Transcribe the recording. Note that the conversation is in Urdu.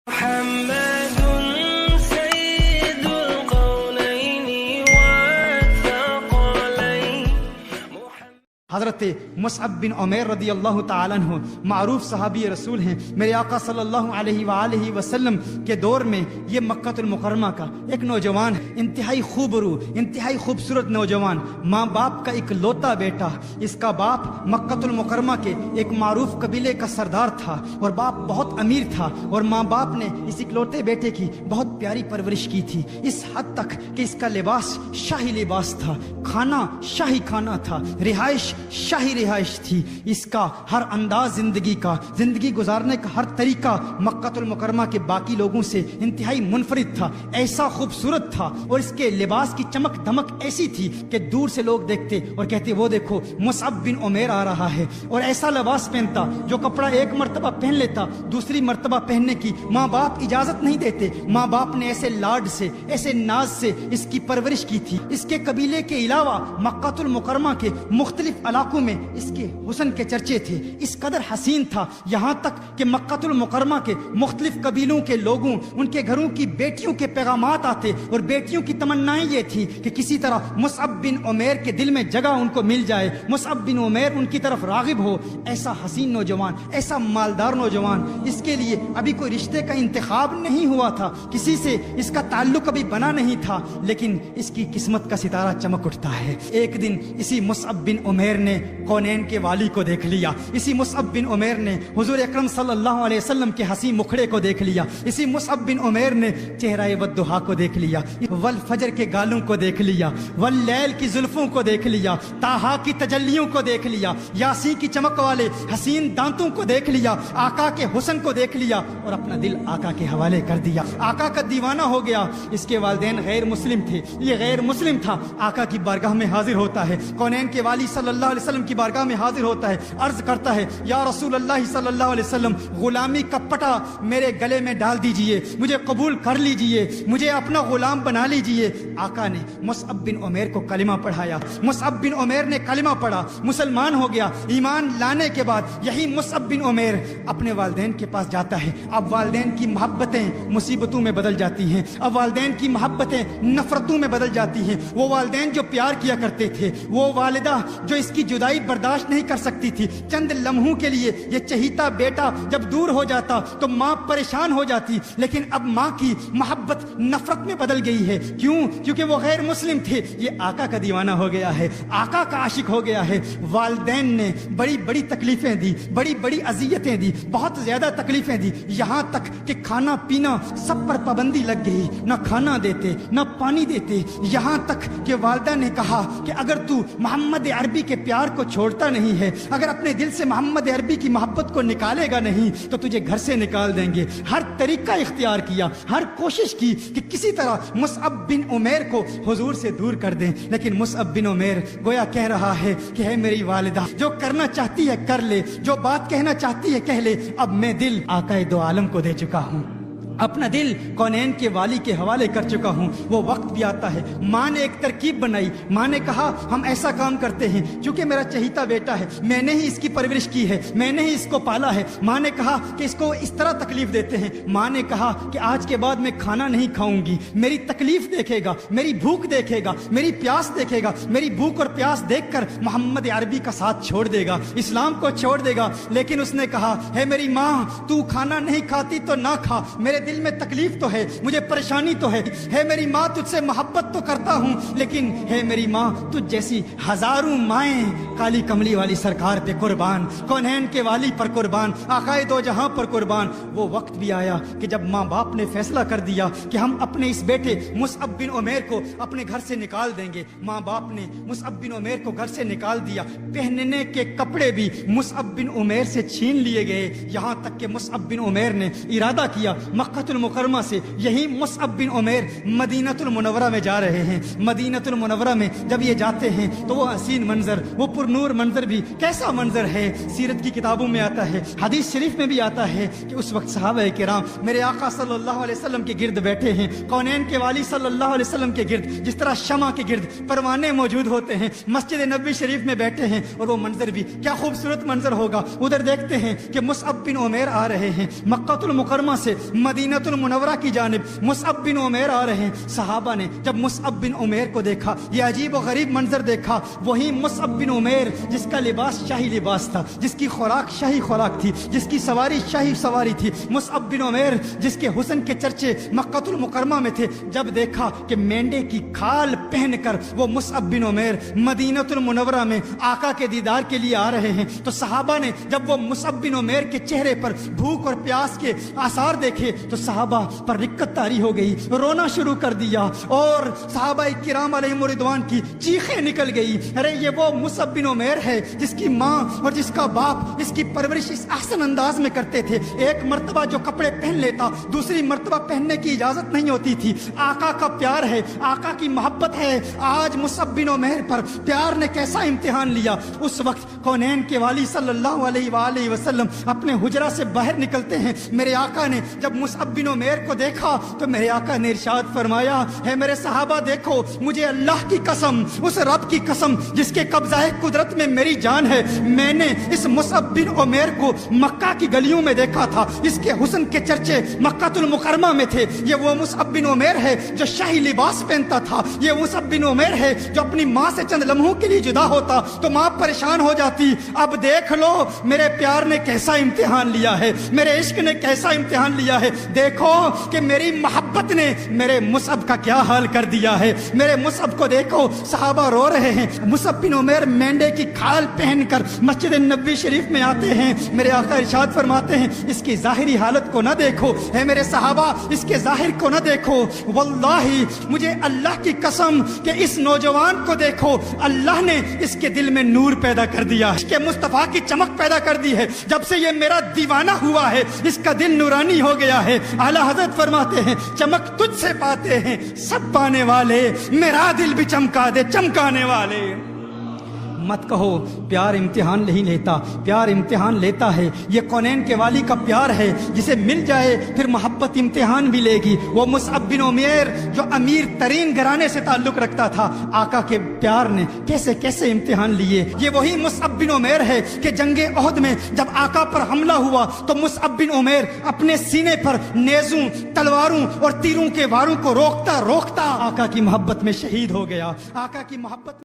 محمد سيد القولين والثقلين. حضرت مصعب بن عمیر رضی اللہ تعالیٰ عنہ معروف صحابی رسول ہیں. میرے آقا صلی اللہ علیہ وآلہ وسلم کے دور میں یہ مکہ المکرمہ کا ایک نوجوان، انتہائی خوبرو، انتہائی خوبصورت نوجوان، ماں باپ کا ایک لوتا بیٹا. اس کا باپ مکہ المکرمہ کے ایک معروف قبیلے کا سردار تھا اور باپ بہت امیر تھا، اور ماں باپ نے اس اکلوتے بیٹے کی بہت پیاری پرورش کی تھی، اس حد تک کہ اس کا لباس شاہی لباس تھا، کھانا شاہی کھانا تھا، رہائش شاہی رہائش تھی. اس کا ہر انداز زندگی کا، زندگی گزارنے کا ہر طریقہ مکہ المکرمہ کے باقی لوگوں سے انتہائی منفرد تھا، ایسا خوبصورت تھا، اور اس کے لباس کی چمک دمک ایسی تھی کہ دور سے لوگ دیکھتے اور کہتے وہ دیکھو مصعب بن عمیر آ رہا ہے. اور ایسا لباس پہنتا جو کپڑا ایک مرتبہ پہن لیتا دوسری مرتبہ پہننے کی ماں باپ اجازت نہیں دیتے. ماں باپ نے ایسے لاڈ سے، ایسے ناز سے اس کی پرورش کی تھی. اس کے قبیلے کے علاوہ مکہ المکرمہ کے مختلف علاقوں میں اس کے حسن کے چرچے تھے. اس قدر حسین تھا یہاں تک کہ مکہ المکرمہ کے مختلف قبیلوں کے لوگوں، ان کے گھروں کی بیٹیوں کے پیغامات آتے، اور بیٹیوں کی تمنائیں یہ تھی کہ کسی طرح مصعب بن عمیر کے دل میں جگہ ان کو مل جائے، مصعب بن عمیر ان کی طرف راغب ہو. ایسا حسین نوجوان، ایسا مالدار نوجوان، اس کے لیے ابھی کوئی رشتے کا انتخاب نہیں ہوا تھا، کسی سے اس کا تعلق ابھی بنا نہیں تھا، لیکن اس کی قسمت کا ستارہ چمک اٹھتا ہے. ایک دن اسی مصعب بن عمیر نے کونین کے والی کو دیکھ لیا، اسی مصعب بن عمیر نے حضور اکرم صلی اللہ علیہ وسلم کے حسین مکھڑے کو دیکھ لیا، اسی مصعب بن عمیر نے چہرہ والضحیٰ کو دیکھ لیا، والفجر کے گالوں کو دیکھ لیا، واللیل کی زلفوں کو دیکھ لیا، طٰہٰ کی تجلیوں کو دیکھ لیا، یاسین کی چمک والے حسین دانتوں کو دیکھ لیا، آقا کے حسن کو دیکھ لیا، اور اپنا دل آقا کے حوالے کر دیا. آقا کا دیوانہ ہو گیا. اس کے والدین غیر مسلم تھے، یہ غیر مسلم تھا. آقا کی بارگاہ میں حاضر ہوتا ہے، کونین کے والی صلی اللہ علیہ وسلم کی بارگاہ میں حاضر ہوتا ہے، عرض کرتا ہے یا رسول اللہ صلی اللہ علیہ وسلم، غلامی کا پٹا میرے گلے میں ڈال دیجئے، مجھے قبول کر لیجئے، مجھے اپنا غلام بنا لیجئے. آقا نے مصعب بن عمیر کو کلمہ پڑھایا. مصعب بن عمیر نے کلمہ پڑھا، مسلمان ہو گیا. ایمان لانے کے بعد یہی مصعب بن عمیر اپنے والدین کے پاس جاتا ہے. اب والدین کی محبتیں مصیبتوں میں بدل جاتی ہیں، اب والدین کی محبتیں نفرتوں میں بدل جاتی ہیں. وہ والدین جو پیار کیا کرتے تھے، وہ والدہ جو اس کی جدائی برداشت نہیں کر سکتی تھی، چند لمحوں کے لیے یہ چہیتا بیٹا جب دور ہو جاتا تو ماں پریشان ہو جاتی. لیکن اب ماں کی محبت نفرت میں بدل گئی ہے. کیوں؟ کیونکہ وہ غیر مسلم تھے، یہ آقا کا دیوانہ ہو گیا ہے، آقا کا عاشق ہو گیا ہے. والدین نے بڑی بڑی تکلیفیں دی، بڑی بڑی اذیتیں دی، بہت زیادہ تکلیفیں دی، یہاں تک کہ کھانا پینا سب پر پابندی لگ گئی، نہ کھانا دیتے نہ پانی دیتے. یہاں تک کہ والدہ نے کہا کہ اگر تو محمد عربی کے پیار کو چھوڑتا نہیں ہے، اگر اپنے دل سے محمد عربی کی محبت کو نکالے گا نہیں تو تجھے گھر سے نکال دیں گے. ہر طریقہ اختیار کیا، ہر کوشش کی کہ کسی طرح مصعب بن عمیر کو حضور سے دور کر دیں. لیکن مصعب بن عمیر گویا کہہ رہا ہے کہ ہے میری والدہ، جو کرنا چاہتی ہے کر لے، جو بات کہنا چاہتی ہے کہہ لے. اب میں دل آقا دو عالم کو دے چکا ہوں، اپنا دل کونین کے والی کے حوالے کر چکا ہوں. وہ وقت بھی آتا ہے. ماں نے ایک ترکیب بنائی، ماں نے کہا ہم ایسا کام کرتے ہیں، چونکہ میرا چہیتا بیٹا ہے، میں نے ہی اس کی پرورش کی ہے، میں نے ہی اس کو پالا ہے. ماں نے کہا کہ اس کو اس طرح تکلیف دیتے ہیں. ماں نے کہا کہ آج کے بعد میں کھانا نہیں کھاؤں گی، میری تکلیف دیکھے گا، میری بھوک دیکھے گا، میری پیاس دیکھے گا، میری بھوک اور پیاس دیکھ کر محمد عربی کا ساتھ چھوڑ دے گا، اسلام کو چھوڑ دے گا. لیکن اس نے کہا ہے میری ماں، تو کھانا نہیں کھاتی تو نہ کھا، میرے دل میں تکلیف تو ہے، مجھے پریشانی تو ہے میری ماں، تجھ سے محبت تو کرتا ہوں، لیکن ہے میری ماں تجھ جیسی ہزاروں مائیں کالی کملی والی سرکار پہ قربان، کونین کے والی پر قربان، آقائے دو جہاں پر قربان. وہ وقت بھی آیا کہ جب ماں باپ نے فیصلہ کر دیا کہ ہم اپنے اس بیٹے مصعب بن عمیر کو اپنے گھر سے نکال دیں گے. ماں باپ نے مصعب بن عمیر کو گھر سے نکال دیا. پہننے کے کپڑے بھی مصعب بن عمیر سے چھین لیے گئے، یہاں تک کہ مصعب بن عمیر نے ارادہ کیا مکہ المکرمہ سے یہی مصعب بن عمیر مدینہ المنورہ میں جا رہے ہیں. مدینہ المنورہ میں جب یہ جاتے ہیں تو وہ حسین منظر، وہ پرنور منظر بھی کیسا منظر ہے، سیرت کی کتابوں میں آتا ہے، حدیث شریف میں بھی آتا ہے کہ اس وقت صحابہ کرام میرے آقا صلی اللہ علیہ وسلم کے گرد بیٹھے ہیں، کونین کے والی صلی اللہ علیہ وسلم کے گرد جس طرح شمع کے گرد پروانے موجود ہوتے ہیں، مسجد نبوی شریف میں بیٹھے ہیں. اور وہ منظر بھی کیا خوبصورت منظر ہوگا. ادھر دیکھتے ہیں کہ مصعب بن عمیر آ رہے ہیں مکہ المکرمہ سے مدینہ مدینہ المنورہ کی جانب مصعب بن عمیر آ رہے ہیں۔ صحابہ نے جب مصعب بن عمیر کو دیکھا، یہ عجیب و غریب منظر دیکھا، وہی مصعب بن عمیر جس کا لباس شاہی لباس تھا، جس کی خوراک شاہی خوراک تھی، جس کی سواری شاہی سواری تھی، مصعب بن عمیر جس کے حسن کے چرچے مکہ المکرمہ میں تھے، جب دیکھا کہ مینڈے کی کھال پہن کر وہ مصعب بن عمیر مدینہ المنورہ میں آقا کے دیدار کے لیے آ رہے ہیں، تو صحابہ نے جب وہ مصعب بن عمیر کے چہرے پر بھوک اور پیاس کے آثار دیکھے تو صحابہ پر رکت طاری ہو گئی، رونا شروع کر دیا، اور صحابہ کرام علیہم رضوان کی چیخیں نکل گئی، ارے یہ وہ مصعب بن عمیر ہے جس کی ماں اور جس کا باپ اس کی پرورش اس احسن انداز میں کرتے تھے، ایک مرتبہ جو کپڑے پہن لیتا دوسری مرتبہ پہننے کی اجازت نہیں ہوتی تھی، آقا کا پیار ہے، آقا کی محبت ہے، آج مصعب بن عمیر پر پیار نے کیسا امتحان لیا۔ اس وقت کونین کے والی صلی اللہ علیہ وآلہ وسلم اپنے حجرہ سے باہر نکلتے ہیں، میرے آقا نے جب مصعب بن عمیر کو دیکھا تو میرے آقا نے ارشاد فرمایا، ہے میرے صحابہ دیکھو، مجھے اللہ کی قسم، اس رب کی قسم جس کے قبضہ قدرت میں میری جان ہے، میں نے اس مصعب بن عمیر کو مکہ کی گلیوں میں دیکھا تھا، اس کے حسن کے چرچے مکہ المکرمہ میں تھے، یہ وہ مصعب بن عمیر ہے جو شاہی لباس پہنتا تھا، یہ مصعب بن عمیر ہے جو اپنی ماں سے چند لمحوں کے لیے جدا ہوتا تو ماں پریشان ہو جاتی، اب دیکھ لو میرے پیار نے کیسا امتحان لیا ہے، میرے عشق نے کیسا امتحان لیا ہے، دیکھو کہ میری محبت نے میرے مصعب کا کیا حال کر دیا ہے، میرے مصعب کو دیکھو، صحابہ رو رہے ہیں، مصعب بن عمیر مینڈے کی کھال پہن کر مسجد نبوی شریف میں آتے ہیں، میرے آقا ارشاد فرماتے ہیں اس کی ظاہری حالت کو نہ دیکھو، اے میرے صحابہ اس کے ظاہر کو نہ دیکھو، واللہ مجھے اللہ کی قسم کہ اس نوجوان کو دیکھو، اللہ نے اس کے دل میں نور پیدا کر دیا، اس کے مصطفیٰ کی چمک پیدا کر دی ہے، جب سے یہ میرا دیوانہ ہوا ہے اس کا دل نورانی ہو گیا ہے۔ اعلیٰ حضرت فرماتے ہیں چمک تجھ سے پاتے ہیں سب پانے والے، میرا دل بھی چمکا دے چمکانے والے۔ مت کہو پیار امتحان نہیں لیتا، پیار امتحان لیتا ہے، یہ کونین کے والی کا پیار ہے، جسے مل جائے پھر محبت امتحان بھی لے گی۔ وہ مصعب بن عمیر جو امیر ترین گھرانے سے تعلق رکھتا تھا، آقا کے پیار نے کیسے کیسے امتحان لیے۔ یہ وہی مصعب بن عمیر ہے کہ جنگ احد میں جب آقا پر حملہ ہوا تو مصعب بن عمیر اپنے سینے پر نیزوں، تلواروں اور تیروں کے واروں کو روکتا روکتا آقا کی محبت میں شہید ہو گیا، آقا کی محبت